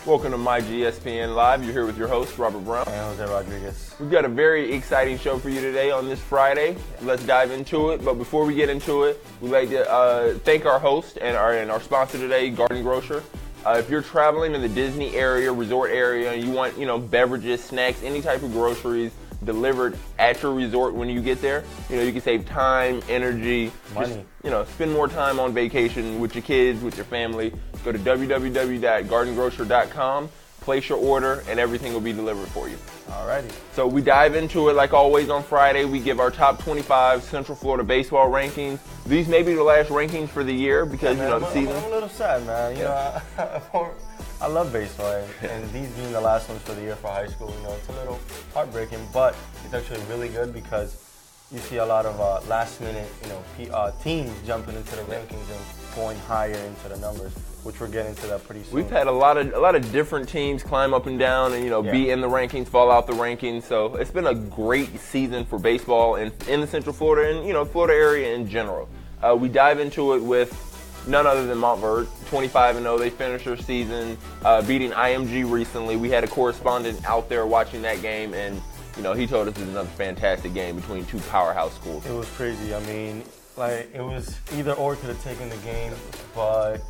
Welcome to myGSPN Live. You're here with your host, Robert Brown. And Jose Rodriguez. We've got a very exciting show for you today on this Friday. Let's dive into it. But before we get into it, we'd like to thank our host and our sponsor today, Garden Grocer. If you're traveling in the Disney area, resort area, and you want, beverages, snacks, any type of groceries delivered at your resort when you get there, you can save time, energy, money. Just, spend more time on vacation with your kids, with your family. Go to www.gardengrocer.com, place your order, and everything will be delivered for you. Alrighty. So we dive into it like always on Friday. We give our top 25 Central Florida baseball rankings. These may be the last rankings for the year because, the season. I'm a little sad, man. I love baseball, and these being the last ones for the year for high school, it's a little heartbreaking, but it's actually really good because you see a lot of last-minute, teams jumping into the rankings and going higher into the numbers, which we're getting to that pretty soon. We've had a lot of different teams climb up and down and be in the rankings, fall out the rankings. So it's been a great season for baseball in the Central Florida and Florida area in general. We dive into it with none other than Montverde, 25-0. They finished their season beating IMG recently. We had a correspondent out there watching that game, and he told us it was another fantastic game between two powerhouse schools. It was crazy. I mean, it was either or could have taken the game, but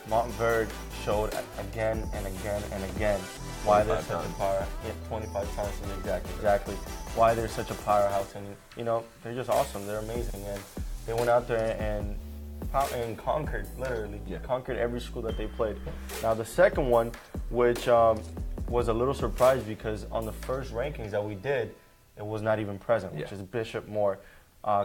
Montverde showed again and again and again why they're such a power. Yeah, 25 times exactly. Why they're such a powerhouse, and they're just awesome. They're amazing, and they went out there and conquered, literally, conquered every school that they played. Now the second one, which was a little surprise because on the first rankings that we did, it was not even present, which is Bishop Moore,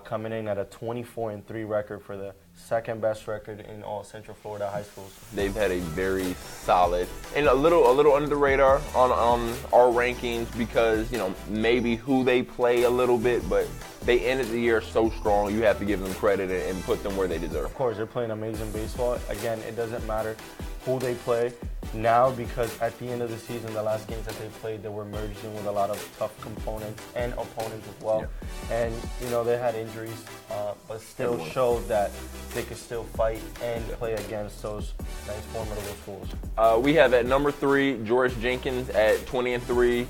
coming in at a 24-3 record for the second best record in all Central Florida high schools. They've had a very solid and a little under the radar on our rankings because maybe who they play a little bit, but they ended the year so strong. You have to give them credit and put them where they deserve. Of course, they're playing amazing baseball. Again, it doesn't matter who they play now because at the end of the season, the last games that they played, they were merged in with a lot of tough components and opponents as well. Yeah. And, they had injuries, but still showed that they could still fight and play against those nice formidable schools. We have at number 3, George Jenkins at 20-3.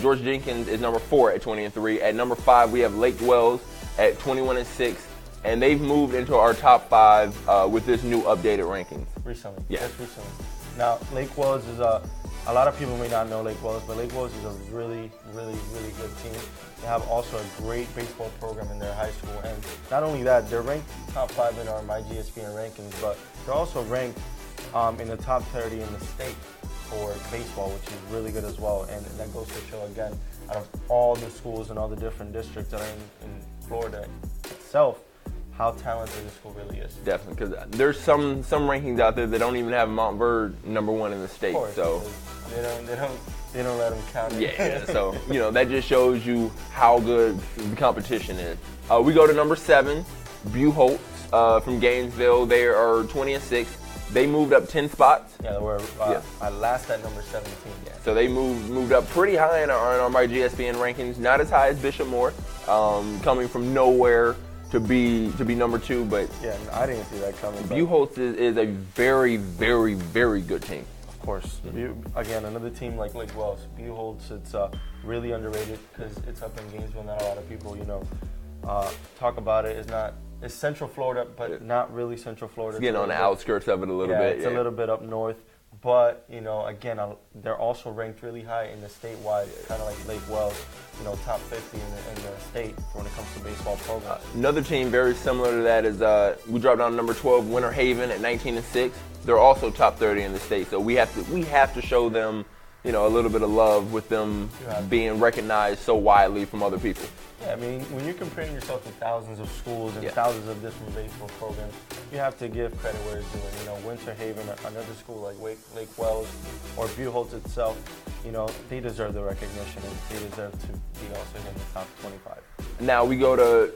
George Jenkins is number 4 at 20-3. At number 5, we have Lake Wells at 21-6. And they've moved into our top 5 with this new updated rankings. Recently. Yeah. Just recently. Now, Lake Wells is a lot of people may not know Lake Wells, but Lake Wells is a really, really, really good team. They have also a great baseball program in their high school. And not only that, they're ranked top 5 in our myGSPN rankings, but they're also ranked in the top 30 in the state for baseball, which is really good as well. And that goes to show, again, out of all the schools and all the different districts that are in Florida itself, how talented this school really is. Definitely, because there's some rankings out there that don't even have Montverde number 1 in the state. Of course, so they don't let them count it. Yeah. So that just shows you how good the competition is. We go to number 7, Buchholz from Gainesville. They are 20-6. They moved up 10 spots. Yeah, they were last at number 17. Yeah. So they moved up pretty high in our myGSPN rankings. Not as high as Bishop Moore, coming from nowhere to be number 2, but yeah, I didn't see that coming. Buchholz is a very, very, very good team. Of course. Again, another team like Lake Wells. Buchholz, it's really underrated because it's up in Gainesville. Not a lot of people, talk about it. It's Central Florida, but not really Central Florida. It's getting on the outskirts of it a little bit. It's a little bit up north. But, again, they're also ranked really high in the statewide, kind of like Lake Wells, top 50 in the state when it comes to baseball programs. Another team very similar to that is we dropped down to number 12, Winter Haven at 19-6. They're also top 30 in the state, so we have to show them, a little bit of love with them being recognized so widely from other people. Yeah, I mean, when you're comparing yourself to thousands of schools and thousands of different baseball programs, you have to give credit where it's due. Winter Haven, another school like Lake Wells or Buchholz itself, they deserve the recognition and they deserve to be also in the top 25. Now we go to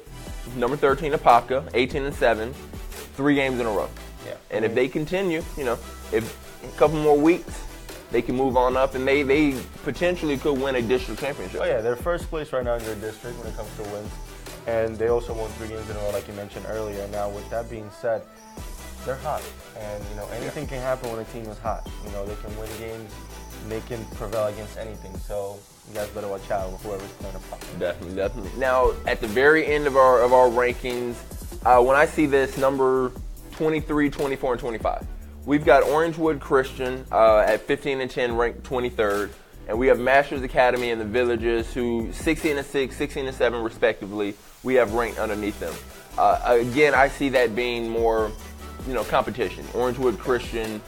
number 13, Apopka, 18-7, 3 games in a row. Yeah. And if they continue, if a couple more weeks, they can move on up, and they potentially could win a district championship. Oh yeah, they're first place right now in their district when it comes to wins, and they also won 3 games in a row, like you mentioned earlier. Now, with that being said, they're hot. And, anything can happen when a team is hot. They can win games, they can prevail against anything. So you guys better watch out with whoever's playing a part. Definitely. Now, at the very end of our rankings, when I see this number 23, 24, and 25, we've got Orangewood Christian at 15 and 10, ranked 23rd. And we have Masters Academy and the Villages, who 16 and 6, 16 and 7, respectively, we have ranked underneath them. Again, I see that being more, competition. Orangewood Christian,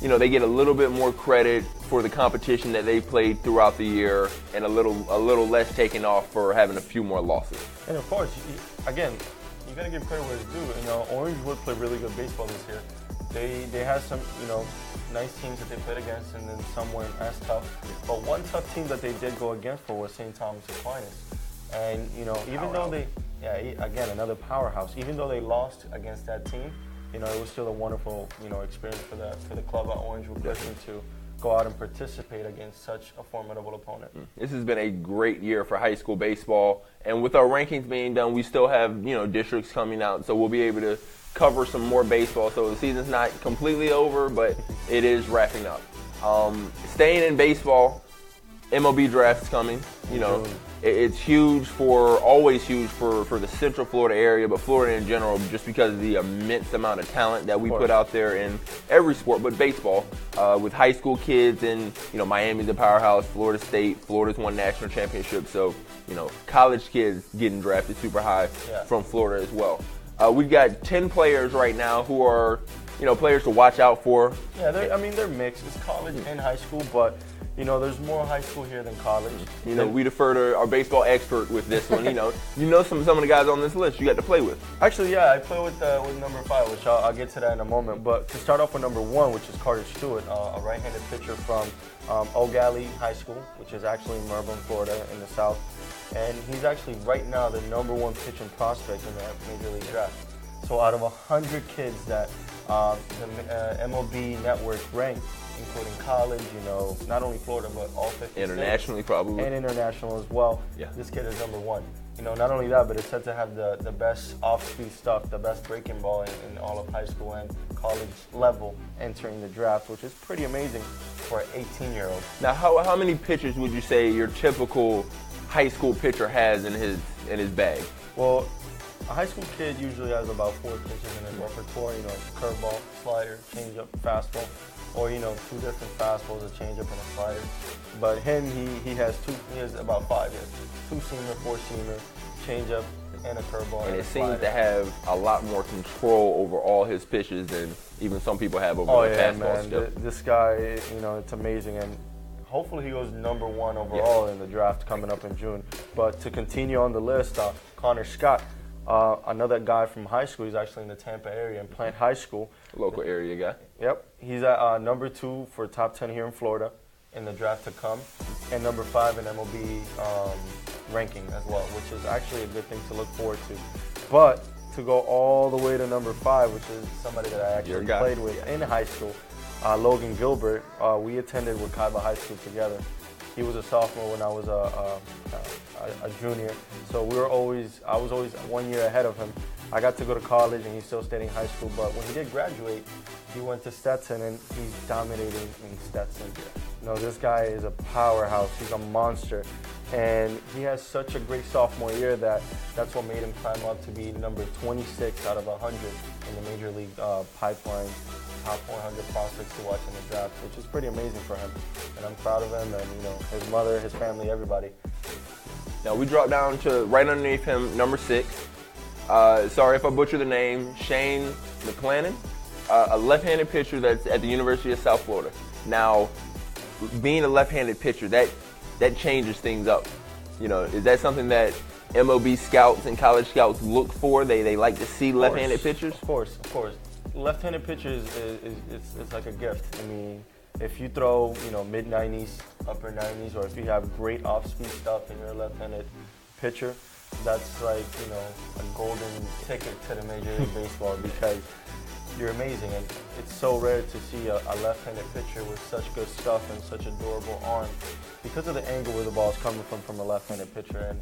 they get a little bit more credit for the competition that they played throughout the year, and a little less taken off for having a few more losses. And of course, again, you got to give credit where it's due. Orangewood played really good baseball this year. They had some, nice teams that they played against, and then some weren't as tough. But one tough team that they did go against for was St. Thomas Aquinas. And, even though again, another powerhouse. Even though they lost against that team, it was still a wonderful, experience for the club at Orangewood Christian to go out and participate against such a formidable opponent. This has been a great year for high school baseball. And with our rankings being done, we still have, districts coming out. So we'll be able to cover some more baseball. So the season's not completely over, but it is wrapping up. Staying in baseball, MLB draft's coming. It's always huge for the Central Florida area, but Florida in general, just because of the immense amount of talent that we put out there in every sport, but baseball, with high school kids, and Miami's a powerhouse, Florida State, Florida's won national championships, so college kids getting drafted super high from Florida as well. We've got 10 players right now who are players to watch out for. Yeah, they're mixed. It's college and high school, but there's more high school here than college. We defer to our baseball expert with this one. Some of the guys on this list you got to play with. Actually, yeah, I play with number 5, which I'll get to that in a moment. But to start off with number 1, which is Carter Stewart, a right-handed pitcher from O'Galley High School, which is actually in Melbourne, Florida, in the South. And he's actually right now the number 1 pitching prospect in that Major League draft. So out of 100 kids that the MLB network ranked, including college, not only Florida, but all 50 internationally states, probably. And international as well. Yeah. This kid is number 1. Not only that, but it's said to have the best off-speed stuff, the best breaking ball in all of high school and college level entering the draft, which is pretty amazing for an 18-year-old. Now, how many pitchers would you say your typical high school pitcher has in his bag? Well, a high school kid usually has about 4 pitches in his repertoire. Curveball, slider, changeup, fastball, or 2 different fastballs, a changeup and a slider. But him, he has 2. He has about 5. He has 2-seamer, 4-seamer, changeup, and a curveball. And it seems to have a lot more control over all his pitches than even some people have over the fastball. Man. This guy, it's amazing. And hopefully he goes number 1 overall in the draft coming up in June. But to continue on the list, Connor Scott, another guy from high school. He's actually in the Tampa area in Plant High School. Local area guy. Yep. He's at number 2 for top 10 here in Florida in the draft to come, and number 5 in MLB ranking as well, which is actually a good thing to look forward to. But to go all the way to number 5, which is somebody that I actually played with in high school, Logan Gilbert. We attended Wekiva High School together. He was a sophomore when I was a junior, so I was always 1 year ahead of him. I got to go to college, and he still stayed in high school. But when he did graduate, he went to Stetson, and he's dominating in Stetson. This guy is a powerhouse. He's a monster, and he has such a great sophomore year that's what made him climb up to be number 26 out of 100 in the Major League pipeline. Top 100 prospects to watch in the draft, which is pretty amazing for him. And I'm proud of him, and his mother, his family, everybody. Now we drop down to right underneath him, number 6. Sorry if I butcher the name, Shane McClannon, a left-handed pitcher that's at the University of South Florida. Now, being a left-handed pitcher, that changes things up. Is that something that MLB scouts and college scouts look for? They like to see left-handed pitchers? Of course. Left-handed pitchers it's like a gift. I mean, if you throw mid-90s, upper 90s, or if you have great off-speed stuff and you're a left-handed pitcher, that's like a golden ticket to the Major League Baseball, because you're amazing, and it's so rare to see a left-handed pitcher with such good stuff and such a durable arm because of the angle where the ball is coming from a left-handed pitcher, and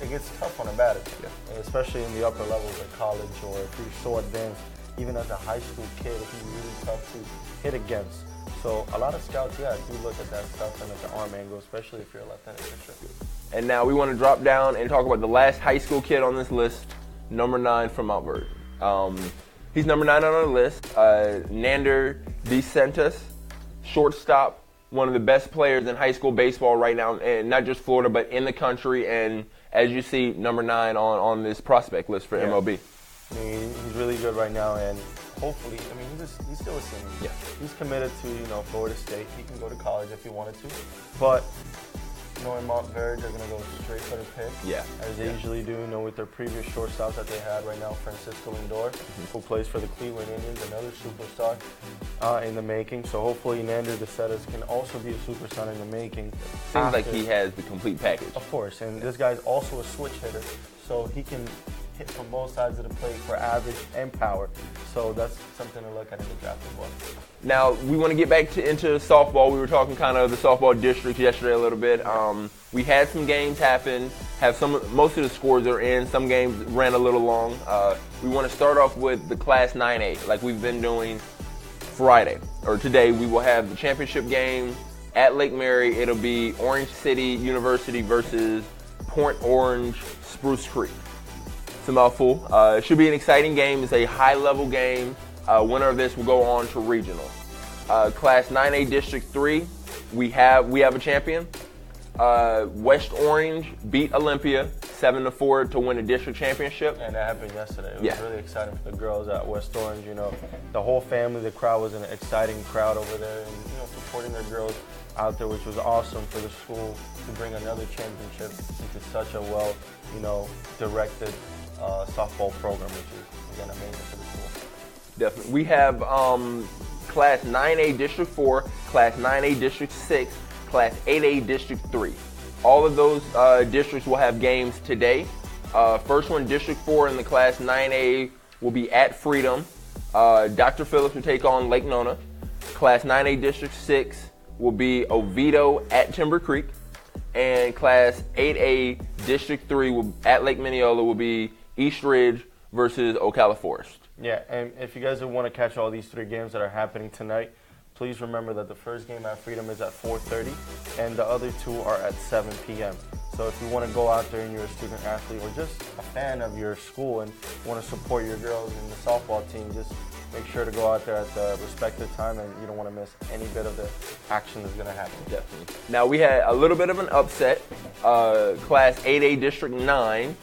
it gets tough on a batter, and especially in the upper levels at college, or if you're so advanced even as a high school kid, he's really tough to hit against. So a lot of scouts, yeah, do look at that stuff and at the arm angle, especially if you're a left-handed pitcher. And now we want to drop down and talk about the last high school kid on this list, number 9 from Mount Vernon. He's number 9 on our list, Nander DeSantis, shortstop, one of the best players in high school baseball right now, and not just Florida, but in the country. And as you see, number 9 on this prospect list for MLB. I mean, he's really good right now, and hopefully, I mean, he's still a senior. Yeah. He's committed to, Florida State. He can go to college if he wanted to. But, in Montverde, they're going to go straight for the pick. Yeah. As they usually do, with their previous shortstops that they had right now, Francisco Lindor, who plays for the Cleveland Indians, another superstar in the making. So hopefully Nander DeSantis can also be a superstar in the making. Seems like he has the complete package. Of course, and this guy's also a switch hitter, so he can hit from both sides of the plate for average and power. So that's something to look at in the draft as well. Now, we want to get back into softball. We were talking kind of the softball district yesterday a little bit. We had some games happen. Most of the scores are in. Some games ran a little long. We want to start off with the Class 9A, like we've been doing Friday. Or today, we will have the championship game at Lake Mary. It'll be Orange City University versus Point Orange Spruce Creek. It's a mouthful. It should be an exciting game. It's a high-level game. Winner of this will go on to regional. Class 9A District 3, we have a champion. West Orange beat Olympia 7-4 to win a district championship. And that happened yesterday. It was really exciting for the girls at West Orange. The whole family, the crowd was an exciting crowd over there, and supporting their girls out there, which was awesome for the school to bring another championship into such a well, directed softball program, which is again amazing for the school. Definitely. We have Class 9A District 4, Class 9A District 6, Class 8A District 3. All of those districts will have games today. First one, District 4 in the Class 9A will be at Freedom. Dr. Phillips will take on Lake Nona. Class 9A District 6 will be Oviedo at Timber Creek. And Class 8A District 3 at Lake Mineola will be East Ridge versus Ocala Forest. Yeah, and if you guys want to catch all these 3 games that are happening tonight, please remember that the first game at Freedom is at 4:30, and the other 2 are at 7 p.m. So if you want to go out there and you're a student athlete or just a fan of your school and want to support your girls in the softball team, just make sure to go out there at the respective time, and you don't want to miss any bit of the action that's going to happen. Definitely. Now, we had a little bit of an upset. Class 8A District 9,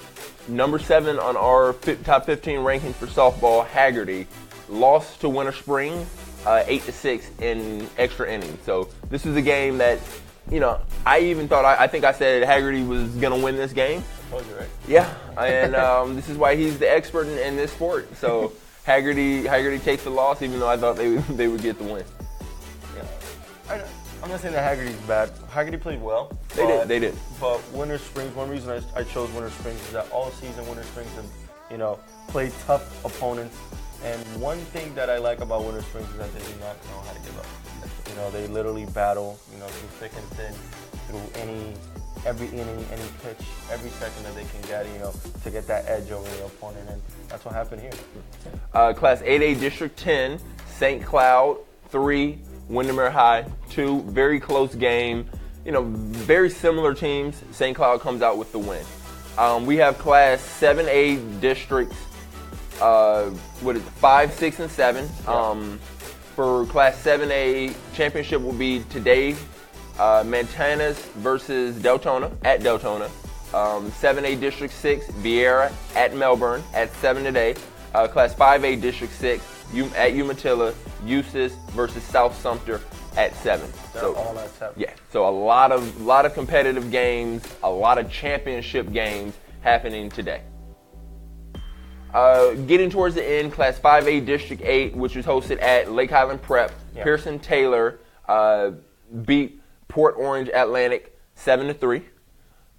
number 7 on our top 15 rankings for softball, Haggerty, lost to Winter Springs 8-6 in extra innings. So this is a game that, I even thought, I think I said Haggerty was going to win this game. I told you, right? Yeah, and this is why he's the expert in this sport. So Haggerty takes the loss, even though I thought they would get the win. Yeah, I'm not saying that Haggerty's bad. Haggerty played well. They did. But Winter Springs, one reason I chose Winter Springs is that all season Winter Springs have, played tough opponents. And one thing that I like about Winter Springs is that they do not know how to give up. They literally battle, through thick and thin, through every inning, any pitch, every second that they can get, to get that edge over the opponent. And that's what happened here. Class 8A District 10, St. Cloud 3, Windermere High 2. Very close game. Very similar teams. St. Cloud comes out with the win. We have Class 7A Districts, 5, 6, and 7. Yeah. For Class 7A, championship will be today. Mantanas versus Deltona at Deltona. 7A District 6, Vieira at Melbourne at 7 today. Class 5A District 6 at Umatilla, Eustis versus South Sumter at 7. They're all at 7. Yeah, so a lot of competitive games, a lot of championship games happening today. Getting towards the end, Class 5A District 8, which was hosted at Lake Highland Prep, yeah. Pearson Taylor beat Port Orange Atlantic 7-3.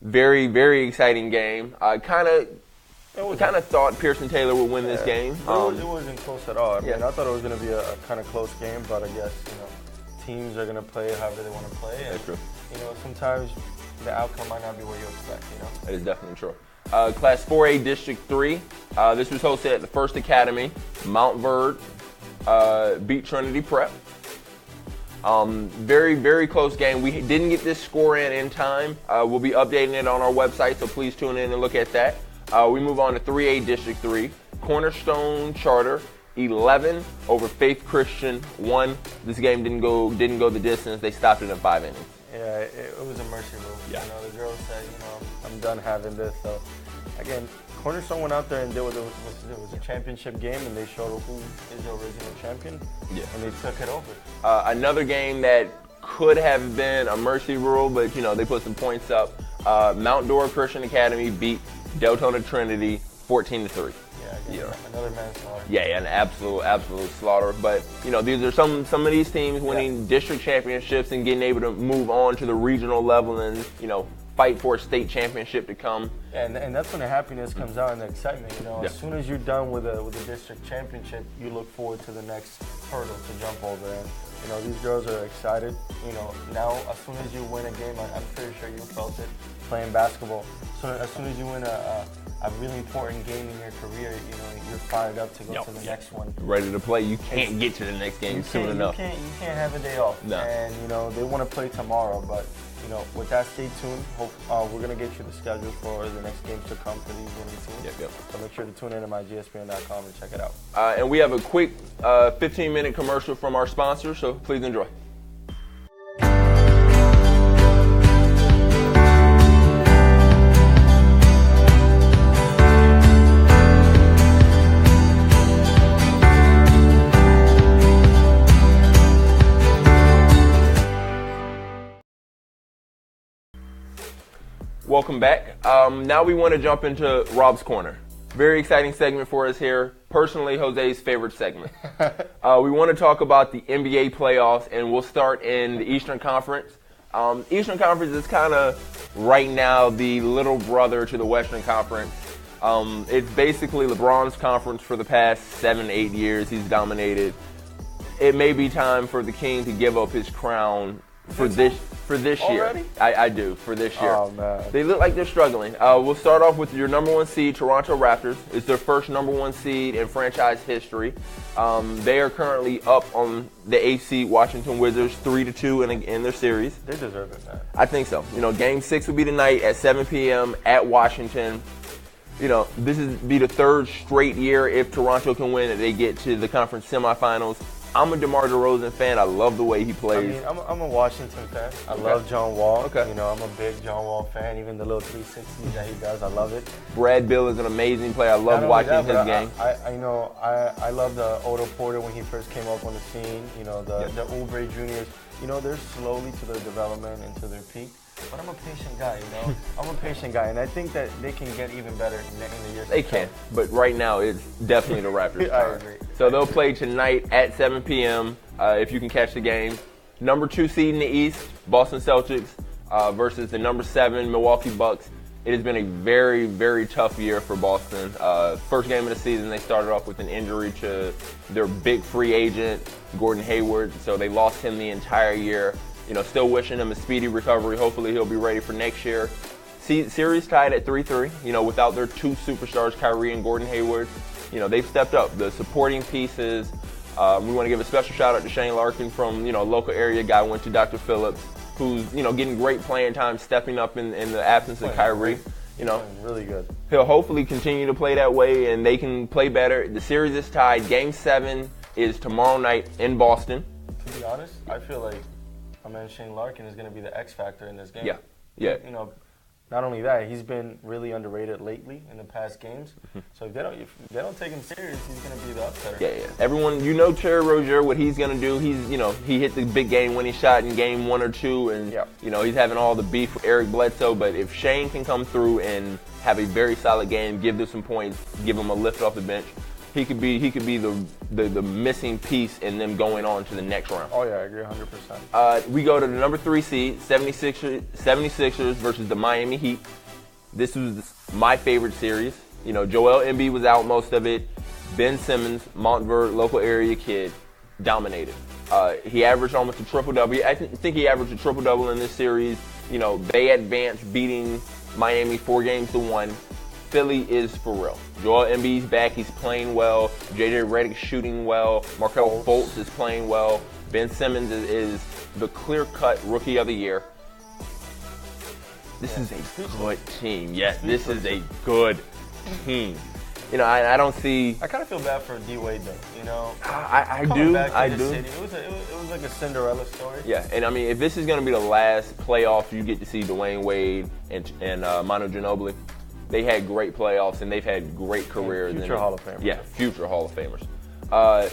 Very, very exciting game. I kind of thought Pearson Taylor would win this game. It wasn't close at all. I mean, I thought it was going to be a kind of close game, but I guess teams are going to play however they want to play. That's true. Sometimes the outcome might not be what you expect, you know? That is definitely true. Class 4A District 3. This was hosted at the First Academy. Mount Verde beat Trinity Prep. Very, very close game. We didn't get this score in time. We'll be updating it on our website, so please tune in and look at that. We move on to 3A District 3. Cornerstone Charter 11 over Faith Christian 1. This game didn't go the distance. They stopped it in 5 innings. Yeah, it was a mercy move. Yeah. You know, the girls said, you know, I'm done having this. So, again, Cornerstone went out there and did what it was a championship game, and they showed who is the original champion. Yeah. And they took it over. Another game that could have been a mercy rule, but, you know, they put some points up. Mount Dora Christian Academy beat Deltona Trinity 14-3. Yeah, another manslaughter. Yeah, an absolute slaughter. But, you know, these are some of these teams winning district championships and getting able to move on to the regional level and, you know, fight for a state championship to come. And that's when the happiness comes out and the excitement. You know, Yeah. as soon as you're done with a district championship, you look forward to the next hurdle to jump over. And you know, these girls are excited. You know, now as soon as you win a game, I'm pretty sure you felt it playing basketball. So as soon as you win a really important game in your career, you know, you're fired up to go to the next one. Ready to play. You can't get to the next game soon enough. You can't have a day off. No. And you know, they want to play tomorrow, but you know, with that, stay tuned. We're gonna get you the schedule for the next games to come for these winning teams. Yep. So make sure to tune in to myGSPN.com and check it out. And we have a quick 15-minute commercial from our sponsor, so please enjoy. Welcome back. Now we want to jump into Rob's Corner. Very exciting segment for us here. Personally, Jose's favorite segment. We want to talk about the NBA playoffs, and we'll start in the Eastern Conference. Eastern Conference is kind of right now the little brother to the Western Conference. It's basically LeBron's conference for the past 7-8 years. He's dominated. It may be time for the King to give up his crown for this year. Already? I do, for this year. Oh, man. They look like they're struggling. We'll start off with your number 1 seed, Toronto Raptors. It's their first number 1 seed in franchise history. They are currently up on the 8th seed Washington Wizards 3-2 in their series. They deserve it, man. I think so. You know, Game 6 will be tonight at 7 p.m. at Washington. You know, this is be the 3rd straight year if Toronto can win that they get to the conference semifinals. I'm a DeMar DeRozan fan. I love the way he plays. I mean, I'm a Washington fan. I love John Wall. Okay. You know, I'm a big John Wall fan. Even the little 360s that he does, I love it. Brad Bill is an amazing player. I love watching his game. I love the Otto Porter when he first came up on the scene. You know, the Oubre Juniors. You know, they're slowly to their development and to their peak. But I'm a patient guy, you know. I'm a patient guy, and I think that they can get even better in the years to come. They can, but right now it's definitely the Raptors' I turn. agree. So they'll play tonight at 7 p.m. If you can catch the game. Number 2 seed in the East, Boston Celtics versus the number 7 Milwaukee Bucks. It has been a very, very tough year for Boston. First game of the season, they started off with an injury to their big free agent, Gordon Hayward. So they lost him the entire year. You know, still wishing him a speedy recovery. Hopefully he'll be ready for next year. Series tied at 3-3. You know, without their 2 superstars, Kyrie and Gordon Hayward. You know, they've stepped up. The supporting pieces. We want to give a special shout out to Shane Larkin from, you know, local area guy, went to Dr. Phillips, who's, you know, getting great playing time, stepping up in the absence of Kyrie. You know, really good. He'll hopefully continue to play that way, and they can play better. The series is tied. Game 7 is tomorrow night in Boston. To be honest, I feel like Shane Larkin is going to be the X factor in this game. Yeah. You know, not only that, he's been really underrated lately in the past games. So if they don't take him serious, he's going to be the upsetter. Yeah. Everyone, you know, Terry Rozier, what he's going to do. He's, you know, he hit the big game-winning shot in game 1 or 2, and you know, he's having all the beef with Eric Bledsoe. But if Shane can come through and have a very solid game, give them some points, give him a lift off the bench, he could be the missing piece in them going on to the next round. Oh, yeah, I agree 100%. We go to the number 3 seed, 76ers versus the Miami Heat. This was my favorite series. You know, Joel Embiid was out most of it. Ben Simmons, Montverde, local area kid, dominated. He averaged almost a triple-double. I think he averaged a triple-double in this series. They advanced, beating Miami 4-1. Philly is for real. Joel Embiid's back. He's playing well. JJ Redick's shooting well. Markelle Fultz is playing well. Ben Simmons is the clear-cut Rookie of the Year. This is a good team. Yes, this is a good team. I don't see. I kind of feel bad for D-Wade though. I do. City, it was like a Cinderella story. Yeah, and I mean, if this is going to be the last playoff you get to see Dwayne Wade and Manu Ginobili, they had great playoffs and they've had great careers. Future Hall of Famers. Yeah, future Hall of Famers.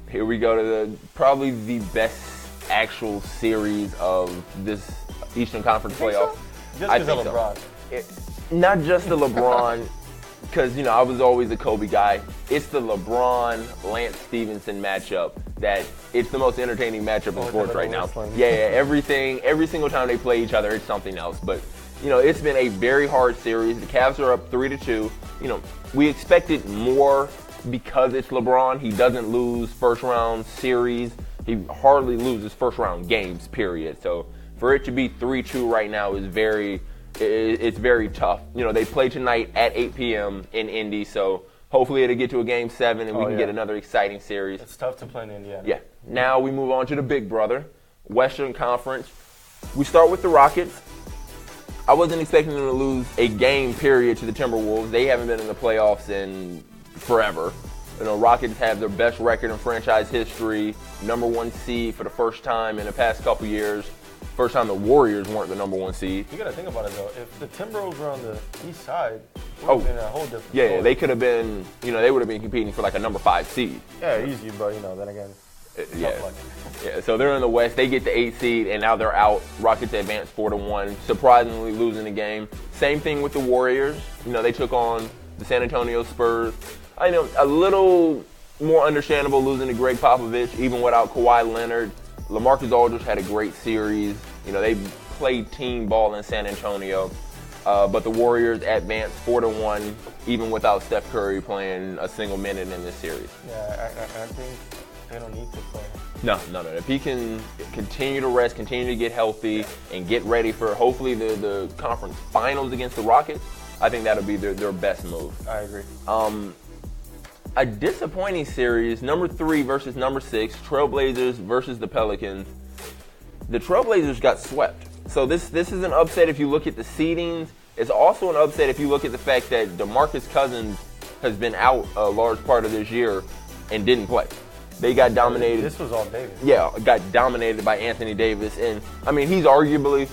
Here we go to probably the best actual series of this Eastern Conference playoff. Just because of LeBron. Not just the LeBron. Because, I was always a Kobe guy. It's the LeBron-Lance Stevenson matchup that it's the most entertaining matchup in sports right now. Yeah, every single time they play each other, it's something else. But, it's been a very hard series. The Cavs are up 3-2. We expected more because it's LeBron. He doesn't lose first-round series. He hardly loses first-round games, period. So for it to be 3-2 right now is it's very tough. They play tonight at 8 p.m. in Indy, so hopefully it'll get to a Game 7 and we can get another exciting series. It's tough to play in Indiana. Yeah. Now we move on to the big brother, Western Conference. We start with the Rockets. I wasn't expecting them to lose a game, period, to the Timberwolves. They haven't been in the playoffs in forever. Rockets have their best record in franchise history, number 1 seed for the first time in the past couple years. First time the Warriors weren't the number 1 seed. You got to think about it, though. If the Timberwolves were on the east side, it would have been a whole different story. Yeah, they could have been, they would have been competing for like a number 5 seed. Yeah, easy, but, then again, yeah, so they're in the West. They get the 8 seed, and now they're out. Rockets advance 4-1, surprisingly losing the game. Same thing with the Warriors. They took on the San Antonio Spurs. I know a little more understandable losing to Greg Popovich, even without Kawhi Leonard. LaMarcus Aldridge had a great series. They played team ball in San Antonio. But the Warriors advanced 4-1, even without Steph Curry playing a single minute in this series. Yeah, I think they don't need to play. No. If he can continue to rest, continue to get healthy, and get ready for hopefully the conference finals against the Rockets, I think that'll be their best move. I agree. A disappointing series, number 3 versus number 6, Trailblazers versus the Pelicans. The Trailblazers got swept. So this is an upset if you look at the seedings. It's also an upset if you look at the fact that DeMarcus Cousins has been out a large part of this year and didn't play. They got dominated. This was all Davis. Yeah, got dominated by Anthony Davis. And, I mean, he's arguably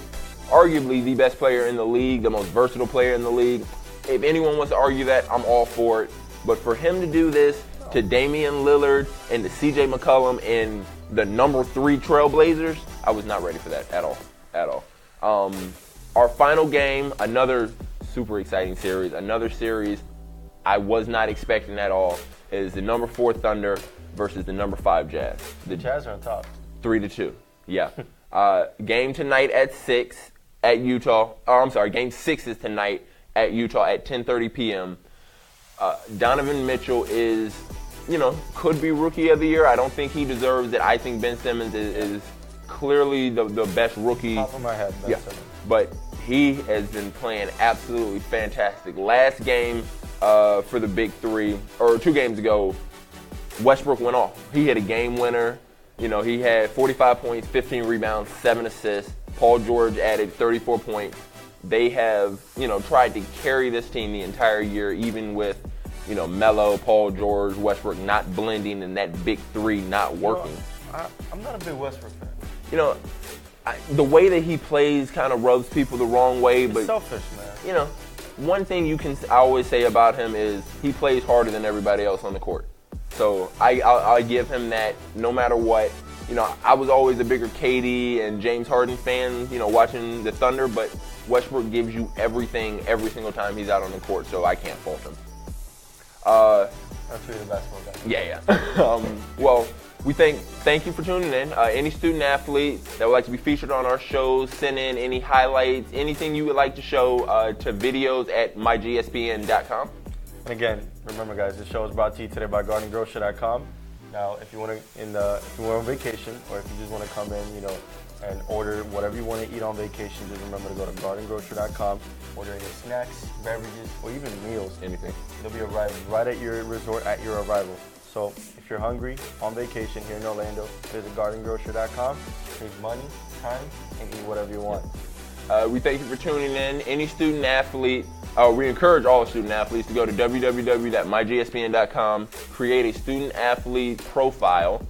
the best player in the league, the most versatile player in the league. If anyone wants to argue that, I'm all for it. But for him to do this to Damian Lillard and to CJ McCollum and the number 3 Trailblazers, I was not ready for that at all. Our final game, another super exciting series, another series I was not expecting at all, is the number 4 Thunder versus the number 5 Jazz. The Jazz are on top. 3-2, yeah. Game tonight at 6 at Utah. Game 6 is tonight at Utah at 10:30 p.m. Donovan Mitchell is, could be Rookie of the Year. I don't think he deserves it. I think Ben Simmons is clearly the best rookie. Top of my head, Ben Simmons. But he has been playing absolutely fantastic. Last game for the Big 3, or 2 games ago, Westbrook went off. He hit a game winner. He had 45 points, 15 rebounds, 7 assists. Paul George added 34 points. They have, tried to carry this team the entire year, even with, Melo, Paul George, Westbrook not blending and that Big 3 not working. I'm not a big Westbrook fan. The way that he plays kind of rubs people the wrong way. He's but selfish, man. One thing I always say about him is he plays harder than everybody else on the court. So I give him that no matter what. I was always a bigger KD and James Harden fan, watching the Thunder, but Westbrook gives you everything every single time he's out on the court, so I can't fault him. That's really the basketball guy. Yeah. Well, we thank you for tuning in. Any student athlete that would like to be featured on our shows, send in any highlights, anything you would like to show to videos at myGSPN.com. And again, remember guys, this show is brought to you today by GardenGrocery.com. Now, if you want to, if you were on vacation, or if you just want to come in, and order whatever you want to eat on vacation. Just remember to go to gardengrocer.com, order any snacks, beverages, or even meals. Anything. They'll be arriving right at your resort at your arrival. So if you're hungry on vacation here in Orlando, visit gardengrocer.com, save money, time, and eat whatever you want. We thank you for tuning in. Any student athlete, we encourage all student athletes to go to www.myGSPN.com, create a student athlete profile.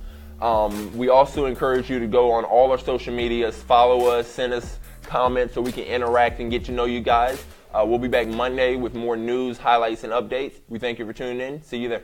We also encourage you to go on all our social medias, follow us, send us comments so we can interact and get to know you guys. We'll be back Monday with more news, highlights, and updates. We thank you for tuning in. See you there.